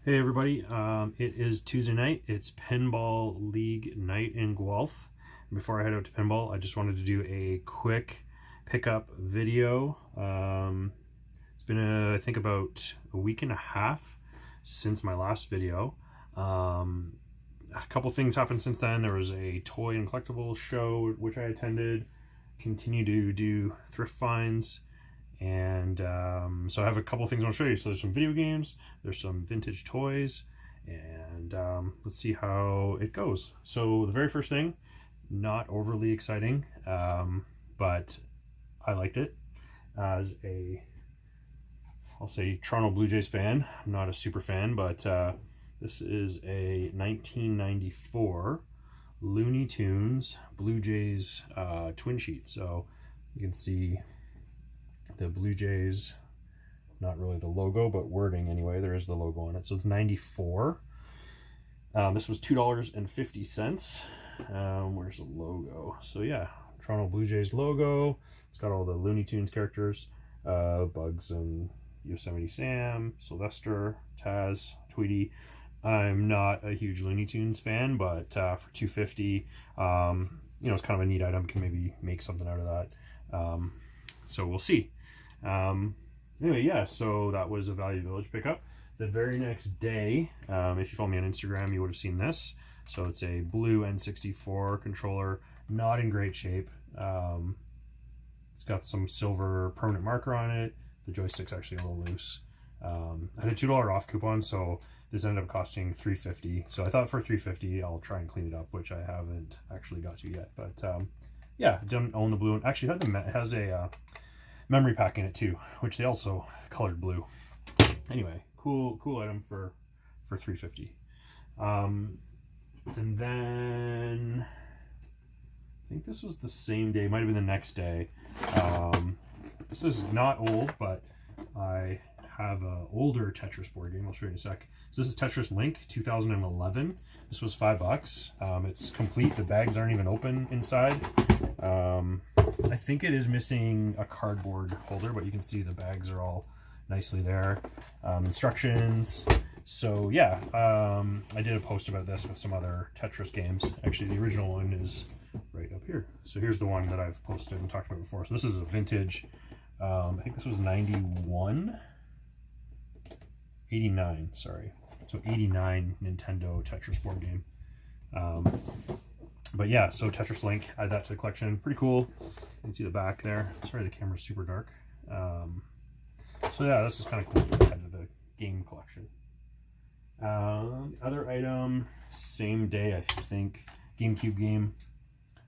Hey everybody, it is Tuesday night. It's Pinball League night in Guelph. And before I head out to pinball, I just wanted to do a quick pickup video. It's been, I think, about a week and a half since my last video. A couple things happened since then. There was a toy and collectibles show which I attended. Continue to do thrift finds. And so I have a couple things I want to show you. So there's some video games, there's some vintage toys, and let's see how it goes. So the very first thing, not overly exciting, but I liked it. As I'll say Toronto Blue Jays fan, I'm not a super fan, but this is a 1994 Looney Tunes Blue Jays twin sheet. So you can see the Blue Jays, not really the logo, but wording anyway. There is the logo on it. So it's 94. This was $2.50. Where's the logo? So yeah, Toronto Blue Jays logo. It's got all the Looney Tunes characters, Bugs and Yosemite Sam, Sylvester, Taz, Tweety. I'm not a huge Looney Tunes fan, but for $2.50, you know, it's kind of a neat item. Can maybe make something out of that. So we'll see. Anyway, yeah, so that was a Value Village pickup. The very next day, if you follow me on Instagram, you would have seen this. So it's a blue N64 controller, not in great shape. It's got some silver permanent marker on it. The joystick's actually a little loose. I had a $2 off coupon, so this ended up costing $3.50. So I thought for $3.50 I'll try and clean it up, which I haven't actually got to yet. But yeah, didn't own the blue one. Actually, it has a memory pack in it too, which they also colored blue. Anyway, cool item for $3.50. And then I think this was the same day, might have been the next day. This is not old, but I have an older Tetris board game. I'll show you in a sec. So this is Tetris Link 2011. This was $5. It's complete. The bags aren't even open inside. I think it is missing a cardboard holder, but you can see the bags are all nicely there. Instructions. So yeah, I did a post about this with some other Tetris games. Actually, the original one is right up here. So here's the one that I've posted and talked about before. So this is a vintage, I think this was 89, sorry. So 89 Nintendo Tetris board game. But yeah, so Tetris Link, add that to the collection. Pretty cool. You can see the back there. Sorry, the camera's super dark. So yeah, this is kind of cool to add to the game collection. Other item, same day, I think, GameCube game.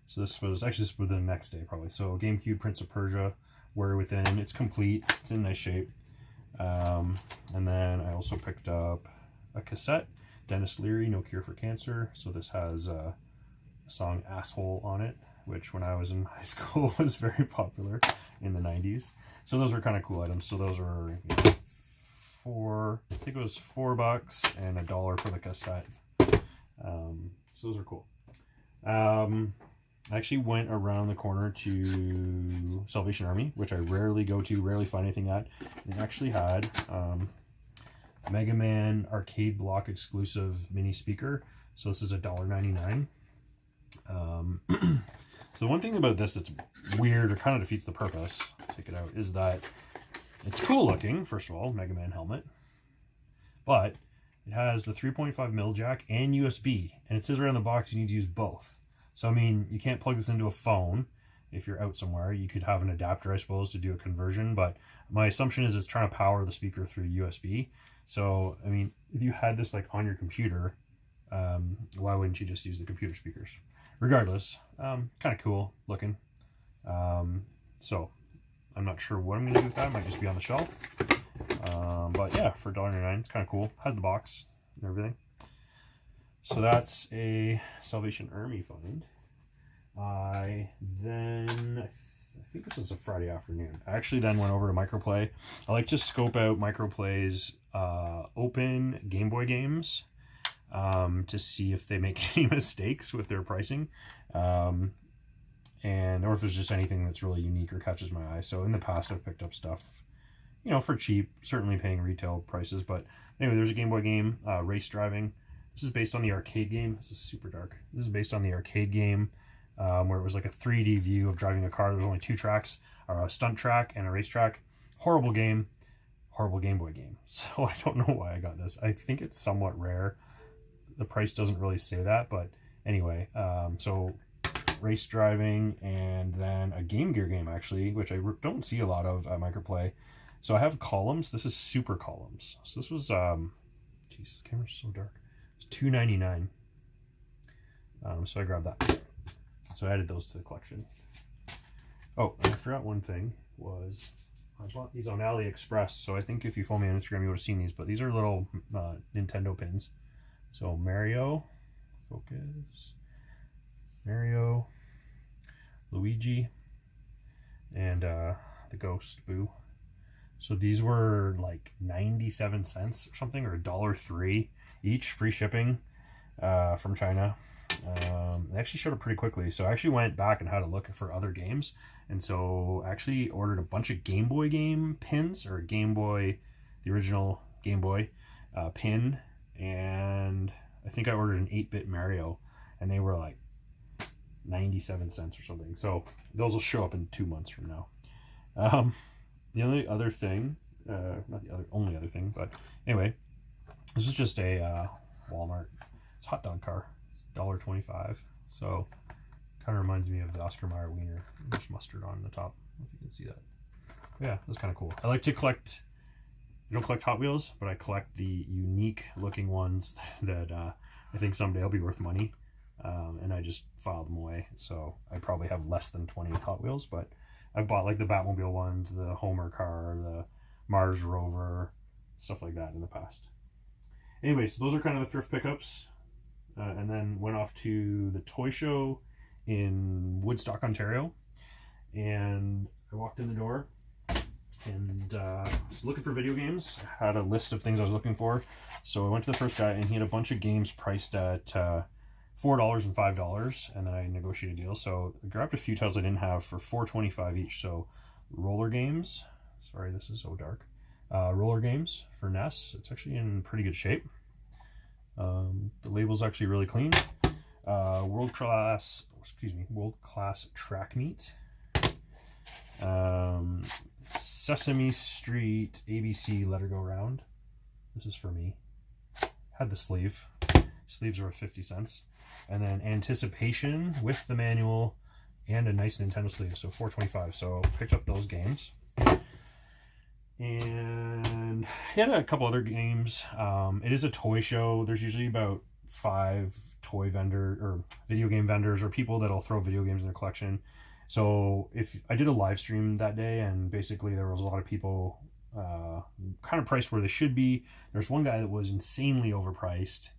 So this was the next day probably. So GameCube Prince of Persia, Warrior Within. It's complete. It's in nice shape. And then I also picked up a cassette, Dennis Leary, No Cure for Cancer. So this has the song Asshole on it, which when I was in high school was very popular in the 90s. So those were kind of cool items. So those were, you know, I think it was $4 and $1 for the cassette. So those are cool. I actually went around the corner to Salvation Army, which I rarely go to, rarely find anything at. It actually had Mega Man arcade block exclusive mini speaker. So this is $1.99. So one thing about this that's weird or kind of defeats the purpose, take it out, is that it's cool looking, first of all, Mega Man helmet, but it has the 3.5mm jack and USB, and it says right on the box you need to use both. So I mean, you can't plug this into a phone if you're out somewhere. You could have an adapter, I suppose, to do a conversion, but my assumption is it's trying to power the speaker through USB. So I mean, if you had this like on your computer, why wouldn't you just use the computer speakers? Regardless, kind of cool looking. So I'm not sure what I'm gonna do with that. It might just be on the shelf. But yeah, for $1.99, it's kind of cool. Had the box and everything. So that's a Salvation Army find. I think this was a Friday afternoon. I actually then went over to Microplay. I like to scope out Microplay's open Game Boy games to see if they make any mistakes with their pricing. Or if there's just anything that's really unique or catches my eye. So in the past, I've picked up stuff, you know, for cheap, certainly paying retail prices. But anyway, there's a Game Boy game, Race Driving. This is based on the arcade game. This is super dark. This is based on the arcade game where it was like a 3D view of driving a car. There's only 2 tracks, or a stunt track and a race track. Horrible game. Horrible Game Boy game. So I don't know why I got this. I think it's somewhat rare. The price doesn't really say that, but anyway, so Race Driving, and then a Game Gear game actually, which I don't see a lot of at Microplay. So I have Columns. This is Super Columns. So this was jeez, this camera's so dark. It's $2.99. So I grabbed that. So I added those to the collection. Oh, and I forgot one thing was I bought these on AliExpress. So I think if you follow me on Instagram, you would have seen these. But these are little Nintendo pins. So Mario, focus, Mario, Luigi, and the Ghost Boo. So these were like 97 cents or something, or $1.03 each, free shipping from China. They actually showed up pretty quickly, so I actually went back and had a look for other games, and so I actually ordered a bunch of Game Boy game pins, or Game Boy, the original Game Boy pin, and I think I ordered an 8-bit Mario, and they were like 97 cents or something. So those will show up in 2 months from now. The only other thing, not the only other thing, but anyway, this is just a Walmart. It's a hot dog car. It's $1.25. So kind of reminds me of the Oscar Mayer wiener. There's mustard on the top, if you can see that. But yeah, that's kind of cool. I like to collect. I don't collect Hot Wheels, but I collect the unique looking ones that I think someday will be worth money. And I just filed them away. So I probably have less than 20 Hot Wheels, but I've bought like the Batmobile ones, the Homer car, the Mars rover, stuff like that in the past. Anyway, so those are kind of the thrift pickups. And then went off to the toy show in Woodstock, Ontario. And I walked in the door and was looking for video games. I had a list of things I was looking for. So I went to the first guy, and he had a bunch of games priced at $4 and $5, and then I negotiated a deal. So I grabbed a few titles I didn't have for $4.25 each. So roller games. Sorry, this is so dark. Roller games for NES. It's actually in pretty good shape. The label's actually really clean. World class track meet. Sesame Street ABC Let Her Go Round. This is for me. Had the sleeve. Sleeves were 50 cents. And then Anticipation with the manual and a nice Nintendo sleeve, so $4.25. So picked up those games. And he had a couple other games. It is a toy show. There's usually about 5 toy vendor or video game vendors or people that'll throw video games in their collection. So if I did a live stream that day, and basically there was a lot of people kind of priced where they should be. There's one guy that was insanely overpriced.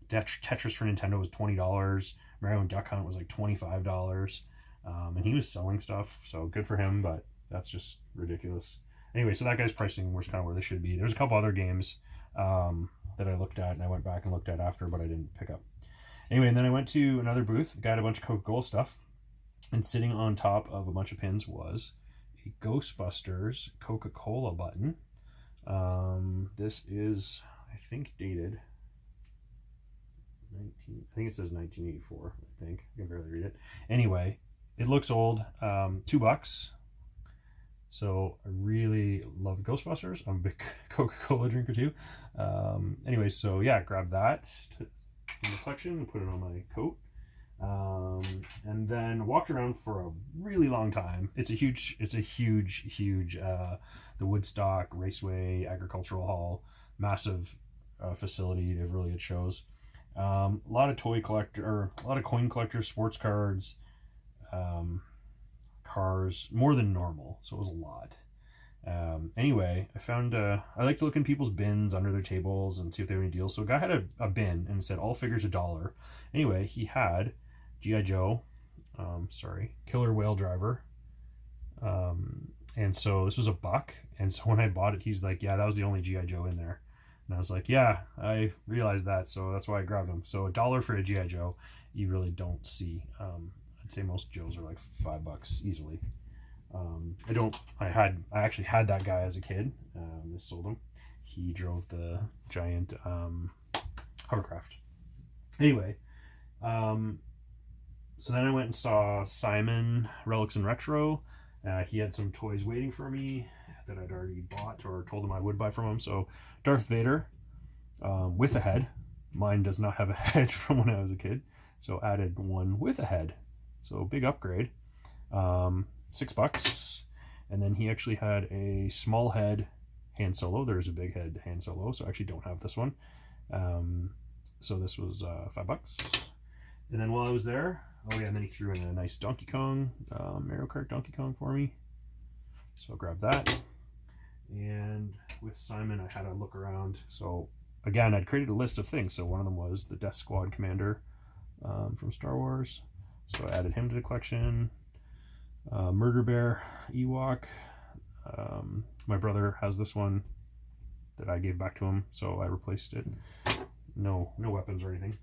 Tetris for Nintendo was $20. Mario and Duck Hunt was like $25. And he was selling stuff, so good for him, but that's just ridiculous. Anyway, so that guy's pricing was kind of where they should be. There's a couple other games that I looked at, and I went back and looked at after, but I didn't pick up. Anyway, and then I went to another booth. The guy had a bunch of Coca-Cola stuff, and sitting on top of a bunch of pins was a Ghostbusters Coca-Cola button. This is, I think, dated. I think it says 1984. I think I can barely read it. Anyway, it looks old. $2. So I really love Ghostbusters. I'm a big Coca-Cola drinker too. Anyway, so yeah, grab that in the collection and put it on my coat. And then walked around for a really long time. It's a huge the Woodstock Raceway Agricultural Hall, massive facility. They have really good shows. A lot of coin collectors, sports cards, cars, more than normal, so it was a lot. Anyway, I found I like to look in people's bins under their tables and see if they have any deals. So a guy had a bin and it said all figures $1. Anyway, he had G.I. Joe, Killer Whale Driver, and so this was $1. And so when I bought it, he's like, yeah, that was the only G.I. Joe in there. And I was like, yeah, I realized that, so that's why I grabbed them. So $1 for a G.I. Joe, you really don't see. I'd say most Joes are like $5 easily. I actually had that guy as a kid. I sold him. He drove the giant hovercraft. Anyway, so then I went and saw Simon, Relics and Retro. He had some toys waiting for me that I'd already bought or told him I would buy from him. So Darth Vader with a head. Mine does not have a head from when I was a kid. So added one with a head. So big upgrade. $6. And then he actually had a small head Han Solo. There's a big head Han Solo, so I actually don't have this one. So this was $5. And then while I was there, oh yeah, and then he threw in a nice Donkey Kong, Mario Kart Donkey Kong for me. So I'll grab that. And with Simon, I had a look around. So again, I'd created a list of things. So one of them was the Death Squad Commander from Star Wars. So I added him to the collection. Murder Bear Ewok. My brother has this one that I gave back to him, so I replaced it. No weapons or anything.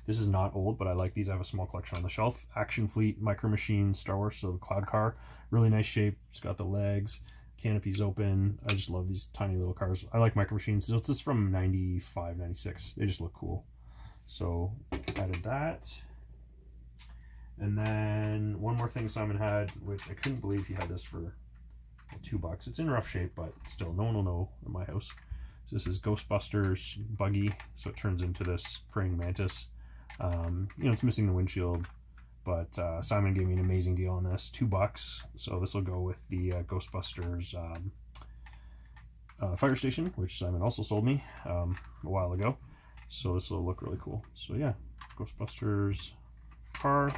This is not old, but I like these. I have a small collection on the shelf. Action Fleet Micro Machines Star Wars, so the Cloud Car, really nice shape. It's got the legs, canopy's open. I just love these tiny little cars. I like Micro Machines. This is from 95, 96. They just look cool. So added that. And then one more thing Simon had, which I couldn't believe he had this for $2. It's in rough shape, but still, no one will know in my house. So this is Ghostbusters buggy, so it turns into this praying mantis. It's missing the windshield, but Simon gave me an amazing deal on this, $2. So this will go with the Ghostbusters fire station, which Simon also sold me a while ago. So this will look really cool. So yeah, Ghostbusters car.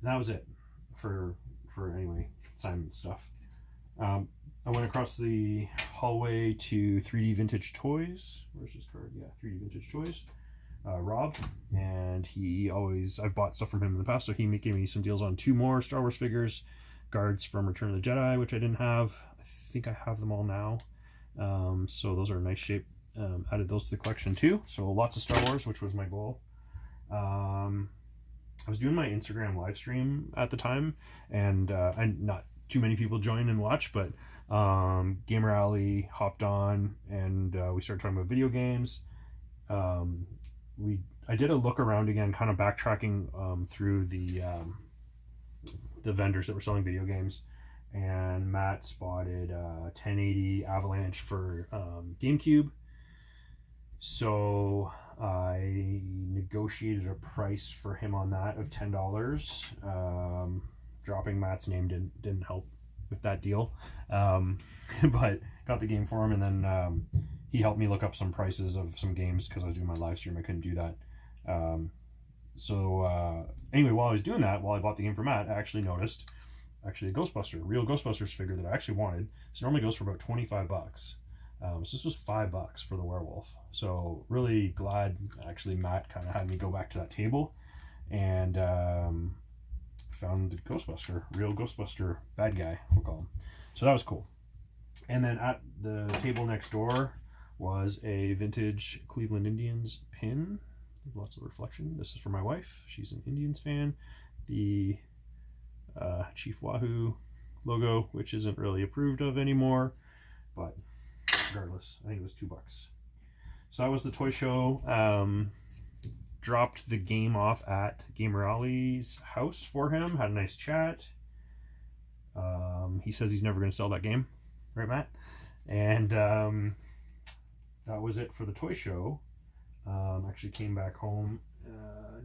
And that was it for anyway Simon stuff. I went across the hallway to 3D Vintage Toys. Where's his card? Yeah, 3D Vintage Toys. Rob, and I've bought stuff from him in the past, so he gave me some deals on 2 more Star Wars figures, guards from Return of the Jedi, which I didn't have. I think I have them all now. So those are nice shape. Added those to the collection too. So lots of Star Wars, which was my goal. I was doing my Instagram live stream at the time, and not too many people joined and watched, but Gamer Alley hopped on, and we started talking about video games. I did a look around again, kind of backtracking through the vendors that were selling video games, and Matt spotted 1080 Avalanche for GameCube. So I negotiated a price for him on that of $10. Dropping Matt's name didn't help with that deal, but got the game for him, and then he helped me look up some prices of some games because I was doing my live stream. I couldn't do that. Anyway, while I was doing that, while I bought the game for Matt, I actually noticed a real Ghostbusters figure that I actually wanted. This normally goes for about $25. So this was $5 for the werewolf. So really glad actually Matt kind of had me go back to that table and found Ghostbuster, real Ghostbuster bad guy, we'll call him. So that was cool. And then at the table next door was a vintage Cleveland Indians pin. Lots of reflection. This is for my wife. She's an Indians fan. The Chief Wahoo logo, which isn't really approved of anymore, but regardless, I think it was $2. So that was the toy show. Dropped the game off at Gamer Ollie's house for him. Had a nice chat. He says he's never going to sell that game, right, Matt? And that was it for the toy show. Actually came back home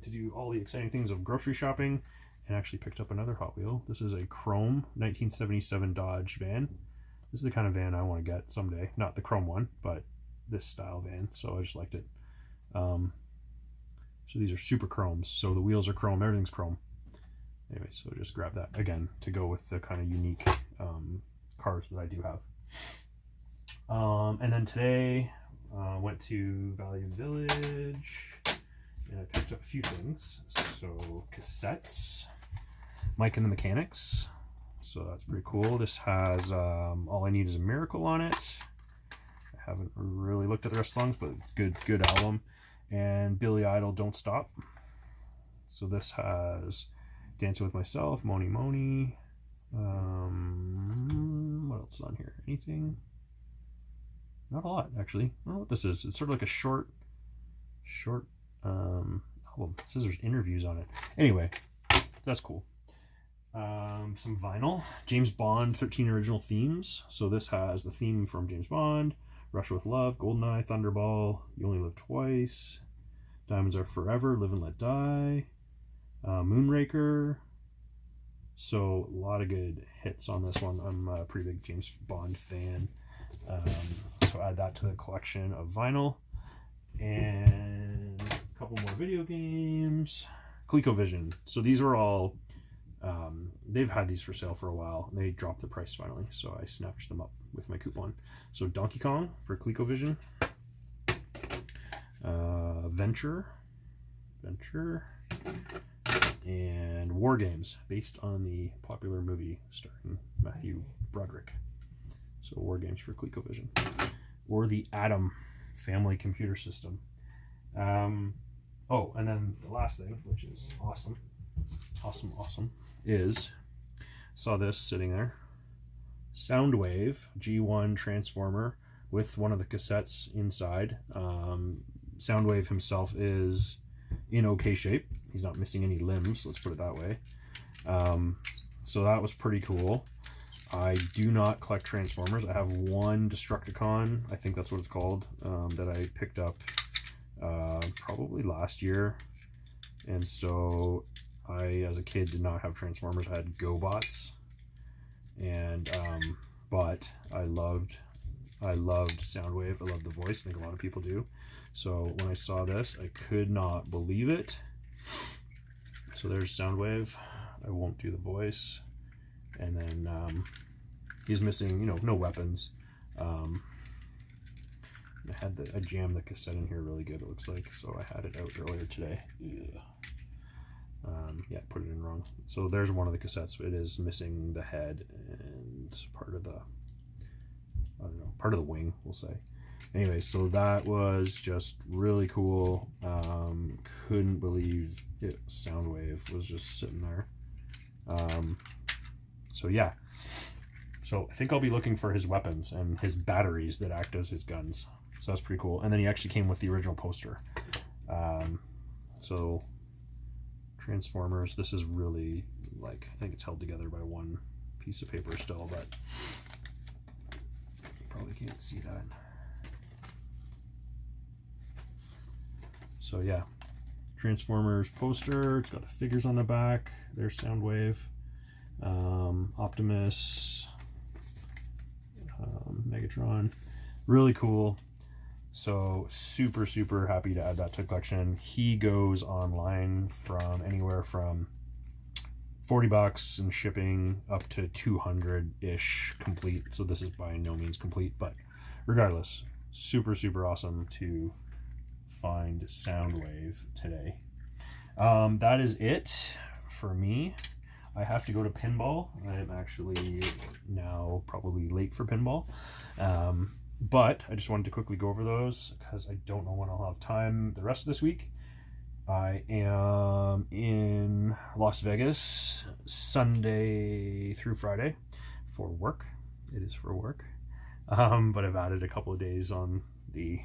to do all the exciting things of grocery shopping, and actually picked up another Hot Wheel. This is a chrome 1977 Dodge van. This is the kind of van I want to get someday. Not the chrome one, but this style van. So I just liked it. So these are super chromes. So the wheels are chrome, everything's chrome. Anyway, so just grab that again to go with the kind of unique cars that I do have. And then today went to Value Village and I picked up a few things. So cassettes, Mike and the Mechanics. So that's pretty cool. This has All I Need Is a Miracle on it. I haven't really looked at the rest of the songs, but good album. And Billy Idol, Don't Stop. So this has Dancing with Myself, Moni Moni. What else is on here? Anything? Not a lot, actually. I don't know what this is. It's sort of like a short album. It says there's interviews on it. Anyway, that's cool. Some vinyl. James Bond 13 original themes. So this has the theme from James Bond, Russia with Love, Goldeneye, Thunderball, You Only Live Twice, Diamonds Are Forever, Live and Let Die, Moonraker. So a lot of good hits on this one. I'm a pretty big James Bond fan. So add that to the collection of vinyl. And a couple more video games. ColecoVision. So these were all, they've had these for sale for a while. They dropped the price finally, so I snatched them up with my coupon. So Donkey Kong for ColecoVision. Venture. And War Games, based on the popular movie starring Matthew Broderick. So War Games for ColecoVision. Or the Atom family computer system. Oh, and then the last thing, which is awesome, is, saw this sitting there, Soundwave G1 transformer with one of the cassettes inside. Soundwave himself is in okay shape. He's not missing any limbs, let's put it that way. So that was pretty cool. I do not collect Transformers. I have one Destructicon, I think that's what it's called, that I picked up probably last year. And so I, as a kid, did not have Transformers. I had GoBots. And but I loved Soundwave. I loved the voice. I think a lot of people do. So when I saw this, I could not believe it. So there's Soundwave. I won't do the voice. And then he's missing, no weapons. I jammed the cassette in here really good, it looks like. So I had it out earlier today. Yeah, put it in wrong. So there's one of the cassettes. It is missing the head and part of the, part of the wing, we'll say. Anyway, so that was just really cool. Couldn't believe it. Soundwave was just sitting there. So yeah. So I think I'll be looking for his weapons and his batteries that act as his guns. So that's pretty cool. And then he actually came with the original poster. So Transformers, this is really, like, I think it's held together by one piece of paper still, but you probably can't see that. So yeah, Transformers poster. It's got the figures on the back. There's Soundwave, Optimus, Megatron. Really cool. So super happy to add that to the collection. He goes online from anywhere from $40 and shipping up to 200-ish complete. So this is by no means complete, but regardless, super awesome to find Soundwave today. That is it for me. I have to go to pinball. I am actually now probably late for pinball. But I just wanted to quickly go over those because I don't know when I'll have time the rest of this week. I am in Las Vegas Sunday through Friday for work. It is for work. But I've added a couple of days on the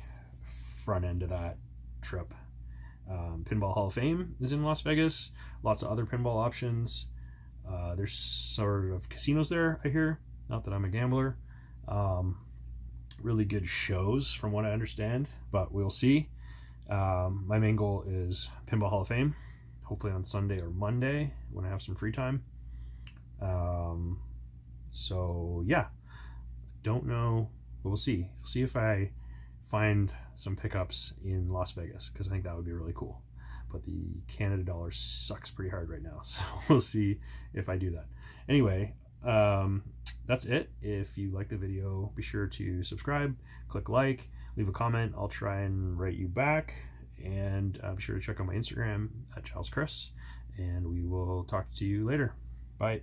front end of that trip. Pinball Hall of Fame is in Las Vegas. Lots of other pinball options. There's sort of casinos there, I hear. Not that I'm a gambler. Really good shows from what I understand, but we'll see. My main goal is Pinball Hall of Fame, hopefully on Sunday or Monday when I have some free time. So yeah, don't know, but we'll see. See if I find some pickups in Las Vegas, because I think that would be really cool. But the Canada dollar sucks pretty hard right now, so we'll see if I do that. Anyway, that's it. If you like the video, be sure to subscribe, click like, leave a comment. I'll try and write you back, and be sure to check out my Instagram at ChilesChris, and we will talk to you later. Bye.